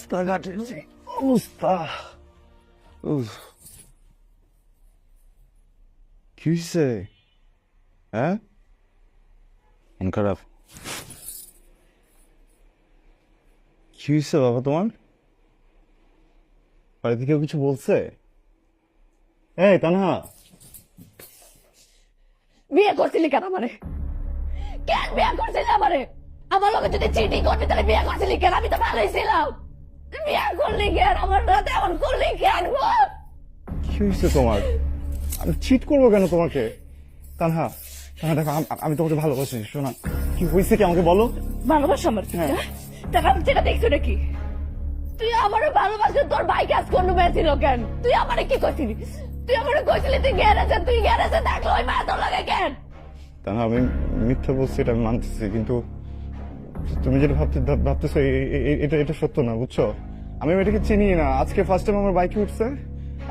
রাস্তাঘাটের যে অবস্থা। উফ, কি হয়েছে? হ্যাঁ, মন খারাপ? কি হয়েছে বাবা তোমার? বাড়িতে কেউ কিছু বলছে? এই তানহা, বিয়ে করছিলি কেন আমারে? কেন বিয়ে করছিলি আমারে? আমার লগে যদি চিটিং করবি তাহলে বিয়ে করছিলি কেন? আমি তো ভালোই ছিলাম। বিয়ে করলি কেন? আমার সাথে এমন করলি কেন? বল। কি হয়েছে তোমার? আমি চিট করবো কেন তোমাকে? তানহা, তানহা দেখো, আমি তোমাকে ভালোবাসি। শোনা, কি হয়েছে কি আমাকে বলো। ভালোবাসা আমার হ্যাঁ। টাকা যেটা দেখছো নাকি? তুই আমারও ভালোবাসে, তোর ভাই কাজ করলো পেয়েছিল কেন? তুই আমারে কি করছিলি? তুই আমারে কইছিলি তুই গ্যারেজে থাকলো ওই মা তোর লাগে কেন? তানহা, আমি মিথ্যা বলছি, এটা আমি মানতেছি, কিন্তু তুমি যেটা ভাবতেছো এটা এটা সত্য না, বুঝছো? আমি এটাকে চিনি না। আজকে ফার্স্ট টাইম আমার বাইকে উঠছে,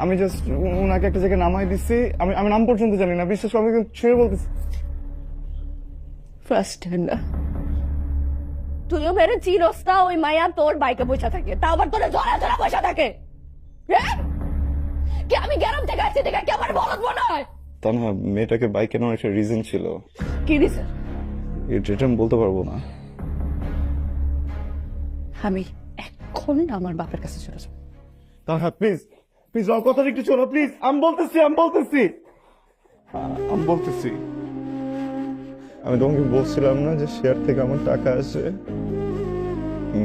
আমি জাস্ট ওনাকে একটা জায়গায় নামাই দিচ্ছি। আমি আমি নাম পর্যন্ত জানি না, বিশ্বাস করো, আমি ছুঁয়ে বলতেছি। ফার্স্ট টাইম না, তুইও মেরে চিরস না ওই মায়া তোর বাইকে বসে থাকে, তা আবার তোরা জড়া জড়া বসে থাকে। হ্যাঁ? কি আমি গ্রাম থেকে আসছি দেখে কি আমার বলদ মনে হয়? তানহা, মেয়েটাকে বাইকে নেওয়ার একটা রিজন ছিল, কি দিছে? এটা আমি বলতে পারবো না। আমি এক্ষুনি আমার বাপের কাছে চলে যাবো। তানহা প্লিজ, প্লিজ আমার কথা একটু শোনো প্লিজ। আমি বলতেছি আমি তোমাকে বলছিলাম না যে শেয়ার থেকে আমার টাকা আসে?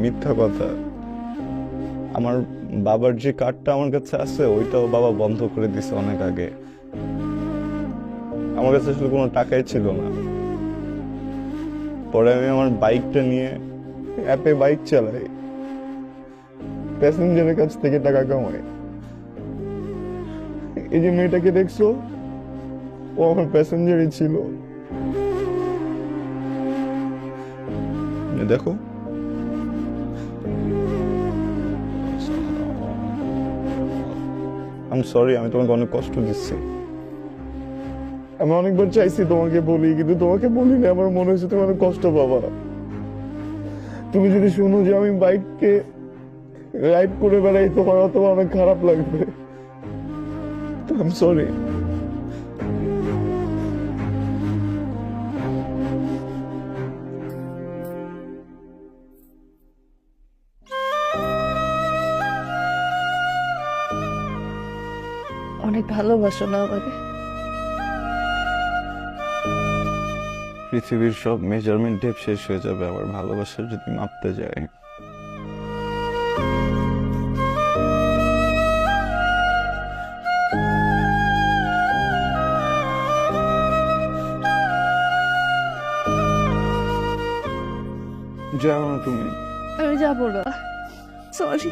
মিথ্যা কথা। আমার বাবার যে কার্ডটা আমার কাছে আছে ওইটাও বাবা বন্ধ করে দিছে অনেক আগে। আমার কাছে আসলে কোনো টাকাই ছিল না। পরে আমি আমার বাইকটা নিয়ে অ্যাপে বাইক চালাই, প্যাসেঞ্জারের কাছ থেকে টাকা কামাই। এই যে মেয়েটাকে দেখছো, ও আমার প্যাসেঞ্জারই ছিল। দেখো, আমি সরি, আমি তোমাকে অনেক কষ্ট দিচ্ছি। আমি অনেকবার চাইছি তোমাকে বলি, কিন্তু তোমাকে বলি না। আমার মনে হচ্ছে তুমি অনেক কষ্ট পাবা। তুমি যদি শুনো যে আমি বাইককে রাইড করে বেড়াই, তোমার অথবা অনেক খারাপ লাগবে। আমি সরি। অনেক ভালোবাসো না আমাকে? পৃথিবীর সব মেজারমেন্ট টেপ শেষ হয়ে যাবে আমার ভালোবাসার যদি মাপতে যায়। যাও না তুমি। আমি যাবো না, সরি।